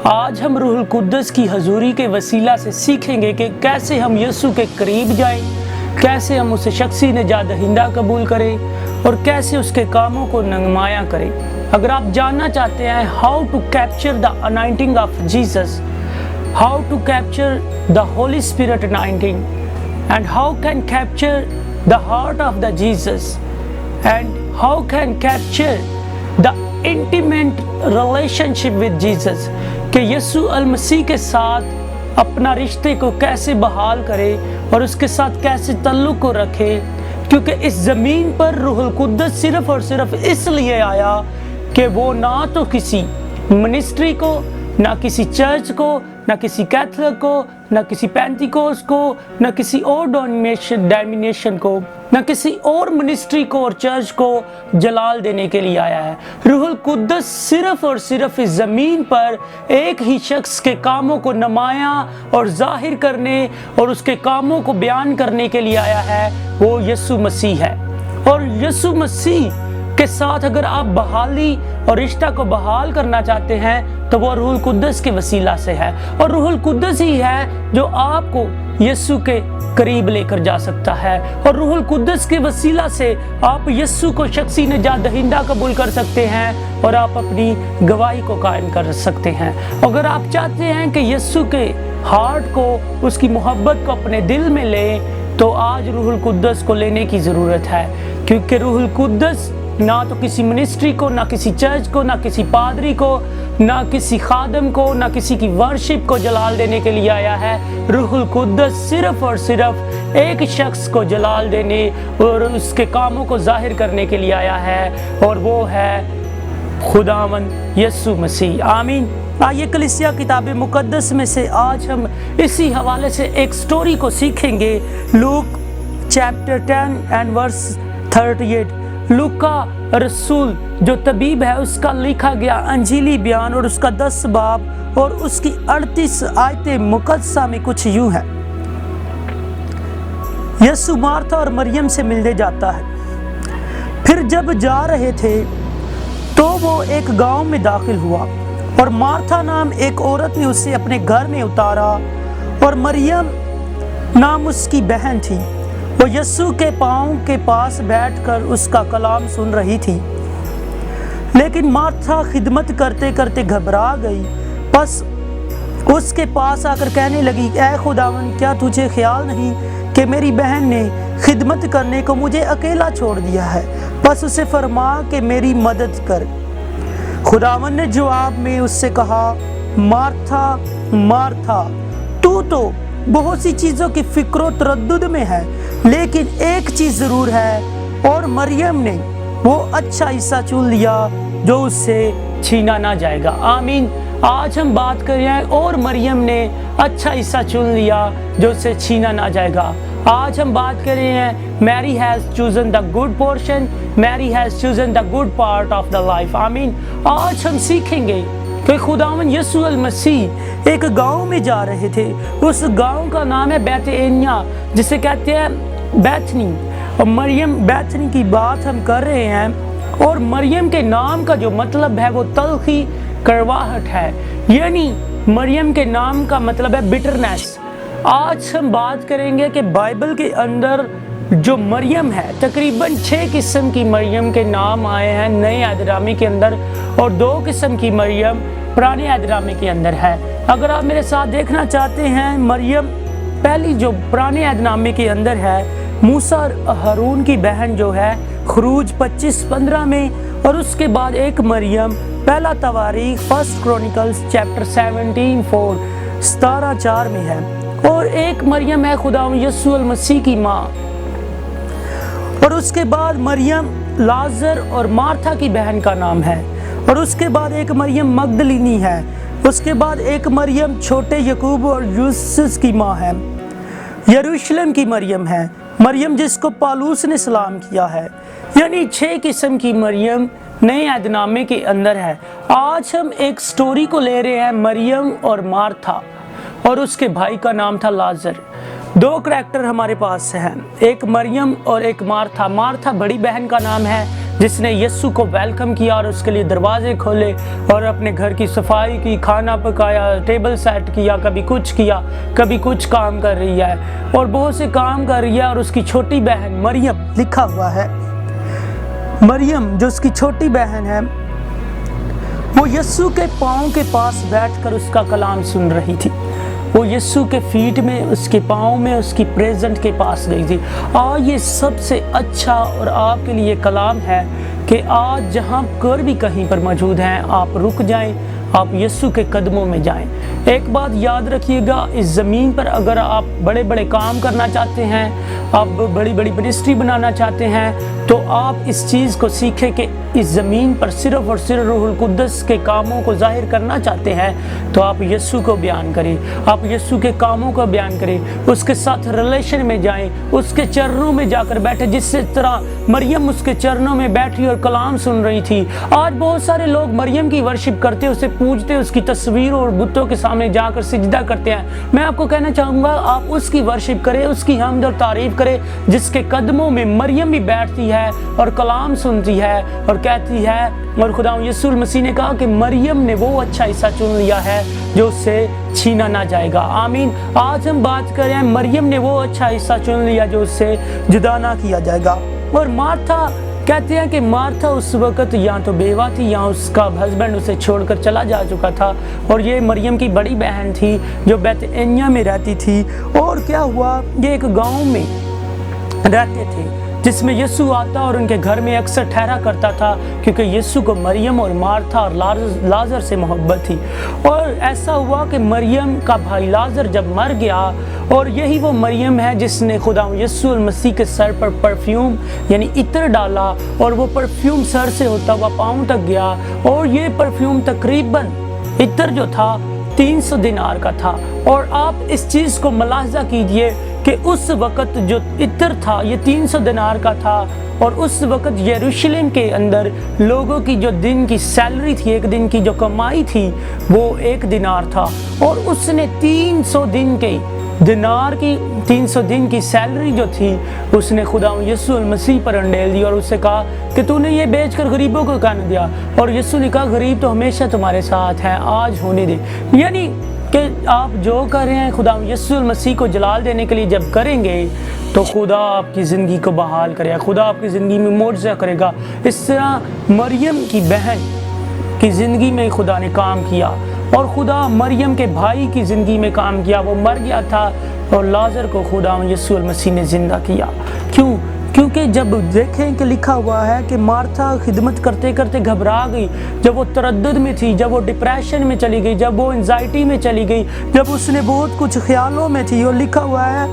آج ہم روح القدس کی حضوری کے وسیلہ سے سیکھیں گے کہ کیسے ہم یسوع کے قریب جائیں، کیسے ہم اسے شخصی نجات دہندہ قبول کریں اور کیسے اس کے کاموں کو نمایاں کریں۔ اگر آپ جاننا چاہتے ہیں how to capture the anointing of Jesus, how to capture the Holy Spirit anointing, and how can capture the heart of the Jesus, and how can capture the intimate relationship with Jesus، کہ یسوع المسیح کے ساتھ اپنا رشتے کو کیسے بحال کرے اور اس کے ساتھ کیسے تعلق کو رکھے، کیونکہ اس زمین پر روح القدس صرف اور صرف اس لیے آیا کہ وہ نہ تو کسی منسٹری کو، نہ کسی چرچ کو، نہ کسی کیتھولک کو، نہ کسی پینتیکوس کو، نہ کسی اور ڈینومینیشن کو، نہ کسی اور منسٹری کو اور چرچ کو جلال دینے کے لیے آیا ہے۔ روح القدس صرف اور صرف اس زمین پر ایک ہی شخص کے کاموں کو نمایاں اور ظاہر کرنے اور اس کے کاموں کو بیان کرنے کے لیے آیا ہے، وہ یسوع مسیح ہے۔ اور یسوع مسیح کے ساتھ اگر آپ بحالی اور رشتہ کو بحال کرنا چاہتے ہیں تو وہ روح القدس کے وسیلہ سے ہے، اور روح القدس ہی ہے جو آپ کو یسوع کے قریب لے کر جا سکتا ہے، اور روح القدس کے وسیلہ سے آپ یسوع کو شخصی نجات دہندہ قبول کر سکتے ہیں اور آپ اپنی گواہی کو قائم کر سکتے ہیں۔ اگر آپ چاہتے ہیں کہ یسوع کے ہارٹ کو، اس کی محبت کو اپنے دل میں لیں تو آج روح القدس کو لینے کی ضرورت ہے، کیونکہ روح القدس نہ تو کسی منسٹری کو، نہ کسی چرچ کو، نہ کسی پادری کو، نہ کسی خادم کو، نہ کسی کی ورشپ کو جلال دینے کے لیے آیا ہے۔ روح القدس صرف اور صرف ایک شخص کو جلال دینے اور اس کے کاموں کو ظاہر کرنے کے لیے آیا ہے، اور وہ ہے خداوند یسوع مسیح۔ آمین۔ آئیے کلیسیا کتاب مقدس میں سے آج ہم اسی حوالے سے ایک سٹوری کو سیکھیں گے۔ لوک چیپٹر 10 اینڈ ورس 38۔ لوکا رسول جو طبیب ہے، اس کا لکھا گیا انجیلی بیان اور اس کا 10 باب اور اس کی 38 آیت مقدسہ میں کچھ یوں ہے۔ یسوع مارتھا اور مریم سے ملنے جاتا ہے۔ پھر جب جا رہے تھے تو وہ ایک گاؤں میں داخل ہوا، اور مارتھا نام ایک عورت نے اسے اپنے گھر میں اتارا، اور مریم نام اس کی بہن تھی۔ وہ یسوع کے پاؤں کے پاس بیٹھ کر اس کا کلام سن رہی تھی، لیکن مارتھا خدمت کرتے کرتے گھبرا گئی، پس اس کے پاس آ کر کہنے لگی، اے خداوند، کیا تجھے خیال نہیں کہ میری بہن نے خدمت کرنے کو مجھے اکیلا چھوڑ دیا ہے؟ پس اسے فرما کہ میری مدد کر۔ خداوند نے جواب میں اس سے کہا، مارتھا مارتھا، تو بہت سی چیزوں کی فکر و تردد میں ہے، لیکن ایک چیز ضرور ہے، اور مریم نے وہ اچھا حصہ چن لیا جو اس سے چھینا نہ جائے گا۔ آمین۔ آج ہم بات کر رہے ہیں اور مریم نے اچھا حصہ چن لیا جو اس سے چھینا نہ جائے گا۔ آج ہم بات کر رہے ہیں Mary has chosen the good portion, Mary has chosen the good part of the life. آمین۔ آج ہم سیکھیں گے کہ خداوند یسوع المسیح ایک گاؤں میں جا رہے تھے۔ اس گاؤں کا نام ہے بیت اینیا، جسے کہتے ہیں بیتھنی، اور مریم بیتھنی کی بات ہم کر رہے ہیں، اور مریم کے نام کا جو مطلب ہے وہ تلخی، کڑواہٹ ہے، یعنی مریم کے نام کا مطلب ہے بٹرنس۔ آج ہم بات کریں گے کہ بائبل کے اندر جو مریم ہے، تقریباً 6 قسم کی مریم کے نام آئے ہیں نئے عہد نامے کے اندر، اور 2 قسم کی مریم پرانے عہد نامے کے اندر ہے۔ اگر آپ میرے ساتھ دیکھنا چاہتے ہیں، مریم پہلی جو پرانے عہد نامے کے اندر ہے، موسیٰ اور ہارون کی بہن جو ہے، خروج 25:15 میں، اور اس کے بعد ایک مریم پہلا تواریخ فرسٹ کرونیکلز چیپٹر 17:4 17:4 میں ہے، اور ایک مریم ہے خداوند یسوع المسیح کی ماں، اور اس کے بعد مریم لازر اور مارتھا کی بہن کا نام ہے، اور اس کے بعد ایک مریم مگدلینی ہے، اس کے بعد ایک مریم چھوٹے یعقوب اور یوسف کی ماں ہے، یروشلم کی مریم ہے، مریم جس کو پالوس نے سلام کیا ہے، یعنی 6 قسم کی مریم نئے عہد نامے کے اندر ہے۔ آج ہم ایک سٹوری کو لے رہے ہیں، مریم اور مارتھا، اور اس کے بھائی کا نام تھا لازر۔ 2 کریکٹر ہمارے پاس ہیں، ایک مریم اور ایک مارتھا۔ مارتھا بڑی بہن کا نام ہے جس نے یسوع کو ویلکم کیا اور اس کے لیے دروازے کھولے اور اپنے گھر کی صفائی کی، کھانا پکایا، ٹیبل سیٹ کیا، کبھی کچھ کام کر رہی ہے اور بہت سے کام کر رہی ہے۔ اور اس کی چھوٹی بہن مریم، لکھا ہوا ہے مریم جو اس کی چھوٹی بہن ہے، وہ یسوع کے پاؤں کے پاس بیٹھ کر اس کا کلام سن رہی تھی۔ وہ یسوع کے فیٹ میں، اس کے پاؤں میں، اس کی پریزنٹ کے پاس گئی تھی۔ آج یہ سب سے اچھا اور آپ کے لیے کلام ہے کہ آج جہاں پر بھی کہیں پر موجود ہیں، آپ رک جائیں، آپ یسوع کے قدموں میں جائیں۔ ایک بات یاد رکھیے گا، اس زمین پر اگر آپ بڑے بڑے کام کرنا چاہتے ہیں، آپ بڑی بڑی منسٹری بنانا چاہتے ہیں، تو آپ اس چیز کو سیکھیں کہ اس زمین پر صرف اور صرف روح القدس کے کاموں کو ظاہر کرنا چاہتے ہیں تو آپ یسوع کو بیان کریں، آپ یسوع کے کاموں کو بیان کریں، اس کے ساتھ ریلیشن میں جائیں، اس کے چرنوں میں جا کر بیٹھے، جس طرح مریم اس کے چرنوں میں بیٹھی اور کلام سن رہی تھی۔ آج بہت سارے لوگ مریم کی ورشپ کرتے، اسے پوجتے، اس کی تصویروں اور بتوں کے سامنے جا کر سجدہ کرتے ہیں۔ میں آپ کو کہنا چاہوں گا، آپ اس کی ورشپ کریں، اس کی حمد اور تعریف کریں جس کے قدموں میں مریم بھی بیٹھتی ہے اور کلام سنتی ہے اور کہتی ہے، اور خدا یسوع المسیح نے کہا کہ مریم نے وہ اچھا حصہ چن لیا ہے جو اس سے چھینا نہ جائے گا۔ آمین۔ آج ہم بات کریں، مریم نے وہ اچھا حصہ چن لیا جو اس سے جدا نہ کیا جائے گا۔ اور مارتھا، کہتے ہیں کہ مارتھا اس وقت یا تو بیوہ تھی یا اس کا ہسبینڈ اسے چھوڑ کر چلا جا چکا تھا، اور یہ مریم کی بڑی بہن تھی جو بیت عنیہ میں رہتی تھی۔ اور کیا ہوا، یہ ایک گاؤں میں رہتے تھے جس میں یسوع آتا اور ان کے گھر میں اکثر ٹھہرا کرتا تھا، کیونکہ یسوع کو مریم اور مارتھا اور لازر سے محبت تھی۔ اور ایسا ہوا کہ مریم کا بھائی لازر جب مر گیا، اور یہی وہ مریم ہے جس نے خدا یسوع المسیح کے سر پر پرفیوم یعنی عطر ڈالا، اور وہ پرفیوم سر سے ہوتا ہوا پاؤں تک گیا، اور یہ پرفیوم تقریباً عطر جو تھا 300 دینار کا تھا۔ اور آپ اس چیز کو ملاحظہ کیجئے کہ اس وقت جو عطر تھا یہ 300 دینار کا تھا، اور اس وقت یروشلم کے اندر لوگوں کی جو دن کی سیلری تھی، ایک دن کی جو کمائی تھی، وہ 1 دینار تھا، اور اس نے 300 دن کے دینار کی 300 دن کی سیلری جو تھی اس نے خدا یسوع المسیح پر انڈیل دی، اور اس سے کہا کہ تو نے یہ بیچ کر غریبوں کو کہاں نہ دیا؟ اور یسوع نے کہا غریب تو ہمیشہ تمہارے ساتھ ہے، آج ہونے دے۔ یعنی کہ آپ جو کر رہے ہیں خدا یسوع المسیح کو جلال دینے کے لیے جب کریں گے تو خدا آپ کی زندگی کو بحال کرے گا، خدا آپ کی زندگی میں معجزہ کرے گا۔ اس طرح مریم کی بہن کی زندگی میں خدا نے کام کیا، اور خدا مریم کے بھائی کی زندگی میں کام کیا۔ وہ مر گیا تھا اور لازر کو خدا یسوع المسیح نے زندہ کیا۔ کیوں؟ کیونکہ جب دیکھیں کہ لکھا ہوا ہے کہ مارتھا خدمت کرتے کرتے گھبرا گئی، جب وہ تردد میں تھی، جب وہ ڈپریشن میں چلی گئی، جب وہ انزائٹی میں چلی گئی، جب اس نے بہت کچھ خیالوں میں تھی، اور لکھا ہوا ہے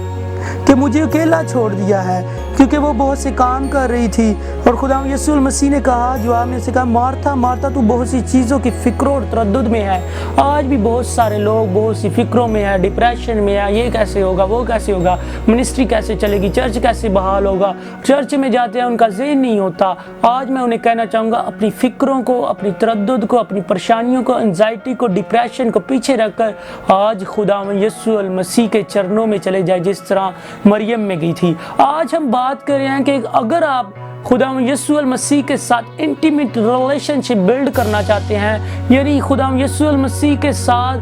کہ مجھے اکیلا چھوڑ دیا ہے، کیونکہ وہ بہت سے کام کر رہی تھی۔ اور خدا یسوع المسیح نے کہا، جواب میں سے کہا، مارتھا مارتھا تو بہت سی چیزوں کی فکروں اور تردد میں ہے۔ آج بھی بہت سارے لوگ بہت سی فکروں میں ہے، ڈپریشن میں ہے، یہ کیسے ہوگا، وہ کیسے ہوگا، منسٹری کیسے چلے گی، چرچ کیسے بحال ہوگا، چرچ میں جاتے ہیں ان کا ذہن نہیں ہوتا۔ آج میں انہیں کہنا چاہوں گا، اپنی فکروں کو، اپنی تردد کو، اپنی پریشانیوں کو، انزائٹی کو، ڈپریشن کو پیچھے رکھ کر آج خدا یسوع المسیح کے چرنوں میں چلے جائے، جس طرح مریم میں گئی تھی۔ آج ہم بات کر رہے ہیں کہ اگر آپ خدا یسوع المسیح کے ساتھ انٹیمیٹ ریلیشن شپ بلڈ کرنا چاہتے ہیں، یعنی خدا یسوع المسیح کے ساتھ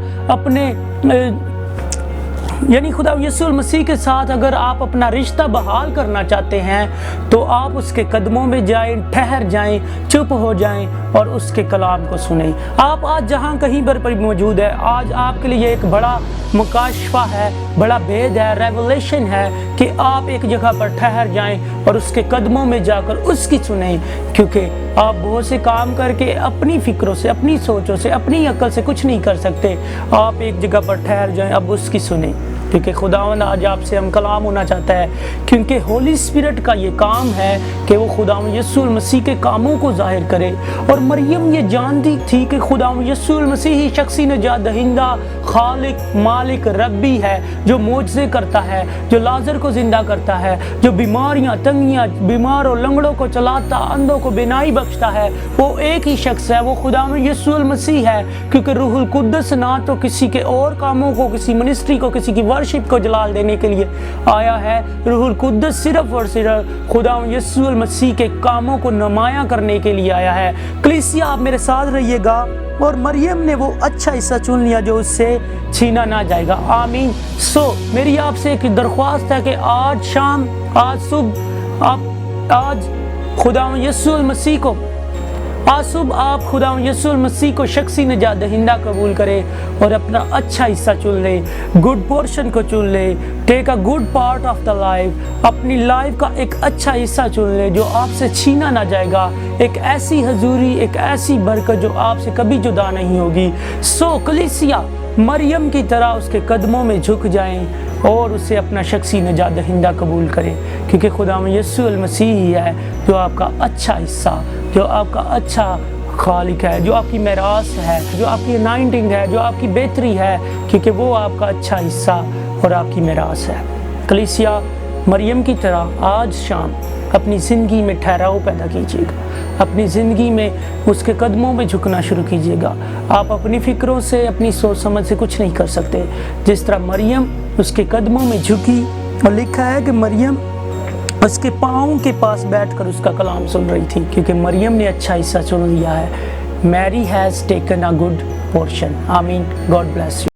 خدا یسوع المسیح کے ساتھ اگر آپ اپنا رشتہ بحال کرنا چاہتے ہیں تو آپ اس کے قدموں میں جائیں، ٹھہر جائیں، چپ ہو جائیں اور اس کے کلام کو سنیں۔ آپ آج جہاں کہیں پر موجود ہے، آج آپ کے لیے ایک بڑا مکاشفہ ہے، بڑا بھید ہے، ریولیشن ہے کہ آپ ایک جگہ پر ٹھہر جائیں اور اس کے قدموں میں جا کر اس کی سنیں، کیونکہ آپ بہت سے کام کر کے اپنی فکروں سے، اپنی سوچوں سے، اپنی عقل سے کچھ نہیں کر سکتے۔ آپ ایک جگہ پر ٹھہر جائیں، اب اس کی سنیں، کیونکہ خداوند آج آپ سے ہم کلام ہونا چاہتا ہے، کیونکہ ہولی اسپرٹ کا یہ کام ہے کہ وہ خداوند یسوع المسیح کے کاموں کو ظاہر کرے۔ اور مریم یہ جانتی تھی کہ خداوند یسوع المسیح ہی شخصی نجات دہندہ، خالق، مالک، ربی ہے، جو معجزے کرتا ہے، جو لازر کو زندہ کرتا ہے، جو بیماریاں، تنگیاں، بیمار اور لنگڑوں کو چلاتا، اندھوں کو بینائی بخشتا ہے، وہ ایک ہی شخص ہے، وہ خداوند یسوع المسیح ہے، کیونکہ روح القدس نہ تو کسی کے اور کاموں کو، کسی منسٹری کو، کسی کی ورشپ کو جلال دینے کے لیے آیا ہے۔ روح القدس صرف اور صرف خدا یسوع المسیح کے کاموں کو نمایاں کرنے کے لیے آیا ہے۔ کلیسیا آپ میرے ساتھ رہیے گا، اور مریم نے وہ اچھا حصہ چن لیا جو اس سے چھینا نہ جائے گا۔ آمین۔ میری آپ سے ایک درخواست ہے کہ آج شام، آج صبح آج خدا یسوع المسیح کو شخصی نجات دہندہ قبول کرے اور اپنا اچھا حصہ چن لے، گڈ پورشن کو چن لے، take a good part of the life, اپنی لائف کا ایک اچھا حصہ چن لے جو آپ سے چھینا نہ جائے گا، ایک ایسی حضوری، ایک ایسی برکت جو آپ سے کبھی جدا نہیں ہوگی۔ کلیسیا مریم کی طرح اس کے قدموں میں جھک جائیں اور اسے اپنا شخصی نجات دہندہ قبول کریں، کیونکہ خدا یسوع المسیح ہی ہے جو آپ کا اچھا حصہ، جو آپ کا اچھا خالق ہے، جو آپ کی میراث ہے، جو آپ کی انائنٹنگ ہے، جو آپ کی بہتری ہے، کیونکہ وہ آپ کا اچھا حصہ اور آپ کی میراث ہے۔ کلیسیا مریم کی طرح آج شام اپنی زندگی میں ٹھہراؤ پیدا کیجیے گا، اپنی زندگی میں اس کے قدموں میں جھکنا شروع کیجیے گا۔ آپ اپنی فکروں سے، اپنی سوچ سمجھ سے کچھ نہیں کر سکتے، جس طرح مریم اس کے قدموں میں جھکی، اور لکھا ہے کہ مریم اس کے پاؤں کے پاس بیٹھ کر اس کا کلام سن رہی تھی، کیونکہ مریم نے اچھا حصہ چن لیا ہے۔ Mary has taken a good portion. آمین۔ God bless you.